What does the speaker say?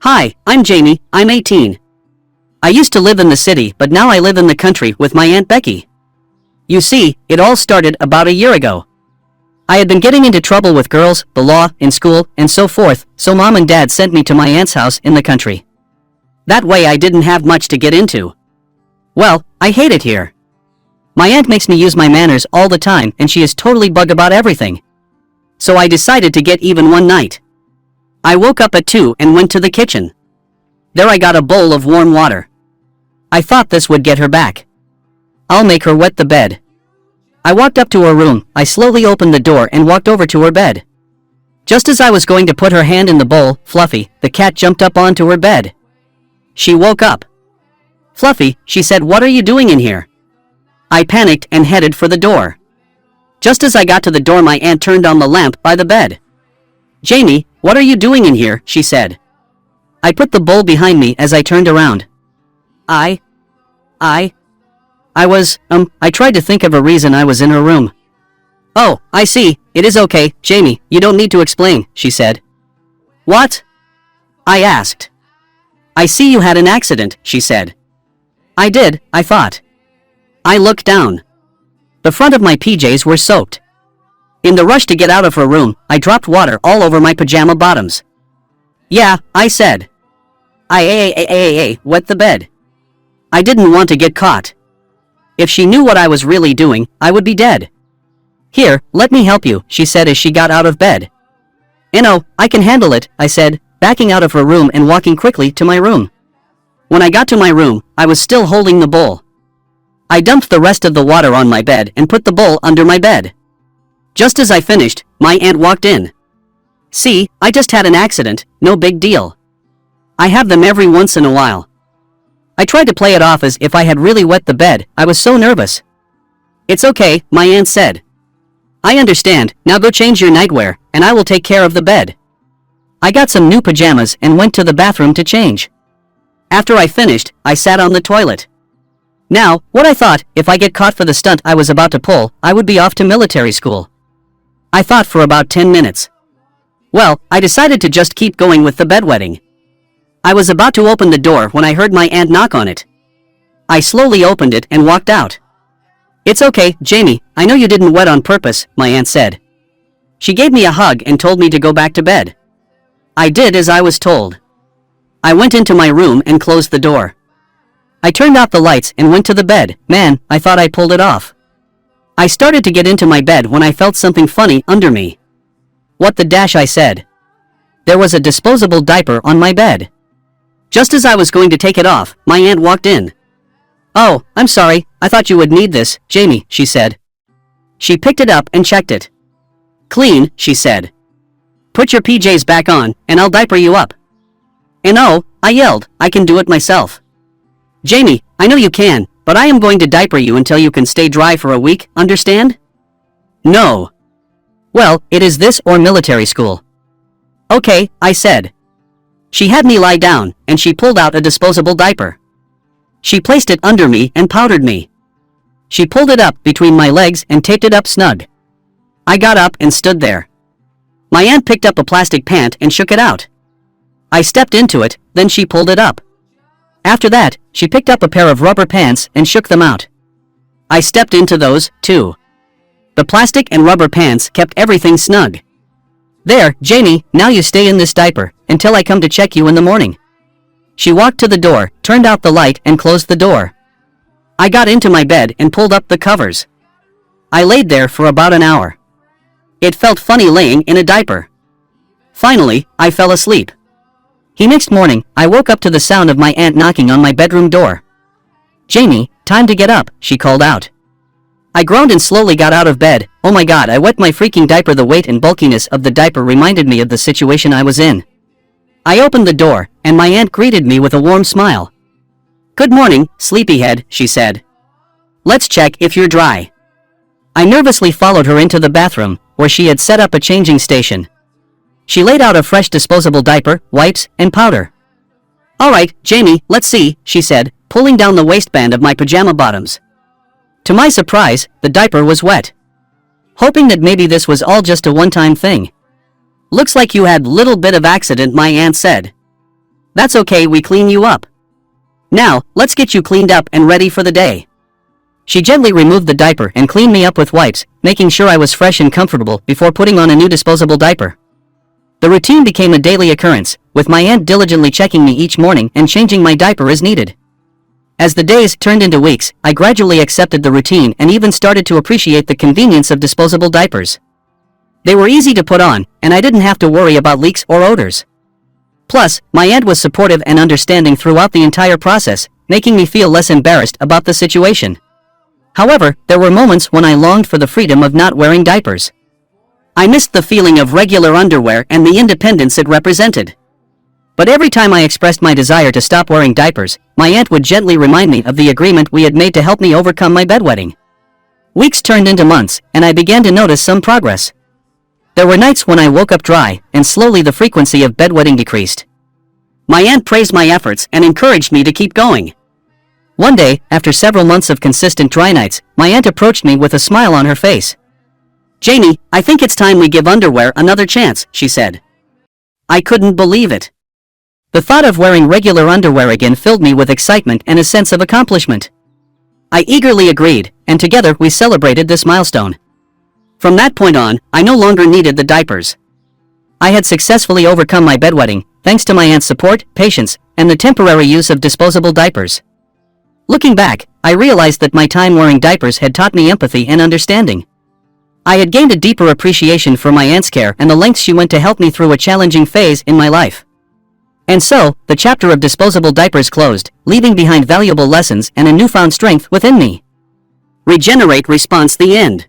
Hi, I'm Jamie, I'm 18. I used to live in the city, but now I live in the country with my Aunt Becky. You see, it all started about a year ago. I had been getting into trouble with girls, the law, in school, and so forth, so Mom and Dad sent me to my aunt's house in the country. That way I didn't have much to get into. Well, I hate it here. My aunt makes me use my manners all the time and she is totally bug about everything. So I decided to get even one night. I woke up at 2 and went to the kitchen. There I got a bowl of warm water. I thought this would get her back. I'll make her wet the bed. I walked up to her room, I slowly opened the door and walked over to her bed. Just as I was going to put her hand in the bowl, Fluffy, the cat jumped up onto her bed. She woke up. Fluffy, she said, what are you doing in here? I panicked and headed for the door. Just as I got to the door, my aunt turned on the lamp by the bed. Jamie, what are you doing in here? She said. I put the bowl behind me as I turned around. I tried to think of a reason I was in her room. Oh, I see, it is okay, Jamie, you don't need to explain, she said. What? I asked. I see you had an accident, she said. I did, I thought. I looked down. The front of my PJs were soaked. In the rush to get out of her room, I dropped water all over my pajama bottoms. Yeah, I said. I wet the bed. I didn't want to get caught. If she knew what I was really doing, I would be dead. Here, let me help you, she said as she got out of bed. No, I can handle it, I said, backing out of her room and walking quickly to my room. When I got to my room, I was still holding the bowl. I dumped the rest of the water on my bed and put the bowl under my bed. Just as I finished, my aunt walked in. See, I just had an accident, no big deal. I have them every once in a while. I tried to play it off as if I had really wet the bed, I was so nervous. It's okay, my aunt said. I understand, now go change your nightwear, and I will take care of the bed. I got some new pajamas and went to the bathroom to change. After I finished, I sat on the toilet. Now, what I thought, if I get caught for the stunt I was about to pull, I would be off to military school. I thought for about 10 minutes. Well, I decided to just keep going with the bedwetting. I was about to open the door when I heard my aunt knock on it. I slowly opened it and walked out. It's okay, Jamie, I know you didn't wet on purpose, my aunt said. She gave me a hug and told me to go back to bed. I did as I was told. I went into my room and closed the door. I turned off the lights and went to the bed. Man, I thought I pulled it off. I started to get into my bed when I felt something funny under me. What the dash, I said. There was a disposable diaper on my bed. Just as I was going to take it off, my aunt walked in. Oh, I'm sorry, I thought you would need this, Jamie, she said. She picked it up and checked it. Clean, she said. Put your PJs back on, and I'll diaper you up. And oh, I yelled, I can do it myself. Jamie, I know you can, but I am going to diaper you until you can stay dry for a week, understand? No. Well, it is this or military school. Okay, I said. She had me lie down, and she pulled out a disposable diaper. She placed it under me and powdered me. She pulled it up between my legs and taped it up snug. I got up and stood there. My aunt picked up a plastic pant and shook it out. I stepped into it, then she pulled it up. After that, she picked up a pair of rubber pants and shook them out. I stepped into those, too. The plastic and rubber pants kept everything snug. There, Jamie, now you stay in this diaper, until I come to check you in the morning. She walked to the door, turned out the light and closed the door. I got into my bed and pulled up the covers. I laid there for about an hour. It felt funny laying in a diaper. Finally, I fell asleep. The next morning, I woke up to the sound of my aunt knocking on my bedroom door. Jamie, time to get up, she called out. I groaned and slowly got out of bed. Oh my god, I wet my freaking diaper. The weight and bulkiness of the diaper reminded me of the situation I was in. I opened the door, and my aunt greeted me with a warm smile. Good morning, sleepyhead, she said. Let's check if you're dry. I nervously followed her into the bathroom, where she had set up a changing station. She laid out a fresh disposable diaper, wipes, and powder. Alright, Jamie, let's see, she said, pulling down the waistband of my pajama bottoms. To my surprise, the diaper was wet. Hoping that maybe this was all just a one-time thing. Looks like you had little bit of accident, my aunt said. That's okay, we clean you up. Now, let's get you cleaned up and ready for the day. She gently removed the diaper and cleaned me up with wipes, making sure I was fresh and comfortable before putting on a new disposable diaper. The routine became a daily occurrence, with my aunt diligently checking me each morning and changing my diaper as needed. As the days turned into weeks, I gradually accepted the routine and even started to appreciate the convenience of disposable diapers. They were easy to put on, and I didn't have to worry about leaks or odors. Plus, my aunt was supportive and understanding throughout the entire process, making me feel less embarrassed about the situation. However, there were moments when I longed for the freedom of not wearing diapers. I missed the feeling of regular underwear and the independence it represented. But every time I expressed my desire to stop wearing diapers, my aunt would gently remind me of the agreement we had made to help me overcome my bedwetting. Weeks turned into months, and I began to notice some progress. There were nights when I woke up dry, and slowly the frequency of bedwetting decreased. My aunt praised my efforts and encouraged me to keep going. One day, after several months of consistent dry nights, my aunt approached me with a smile on her face. "Jamie, I think it's time we give underwear another chance," she said. I couldn't believe it. The thought of wearing regular underwear again filled me with excitement and a sense of accomplishment. I eagerly agreed, and together we celebrated this milestone. From that point on, I no longer needed the diapers. I had successfully overcome my bedwetting, thanks to my aunt's support, patience, and the temporary use of disposable diapers. Looking back, I realized that my time wearing diapers had taught me empathy and understanding. I had gained a deeper appreciation for my aunt's care and the lengths she went to help me through a challenging phase in my life. And so, the chapter of disposable diapers closed, leaving behind valuable lessons and a newfound strength within me. Regenerate response, the end.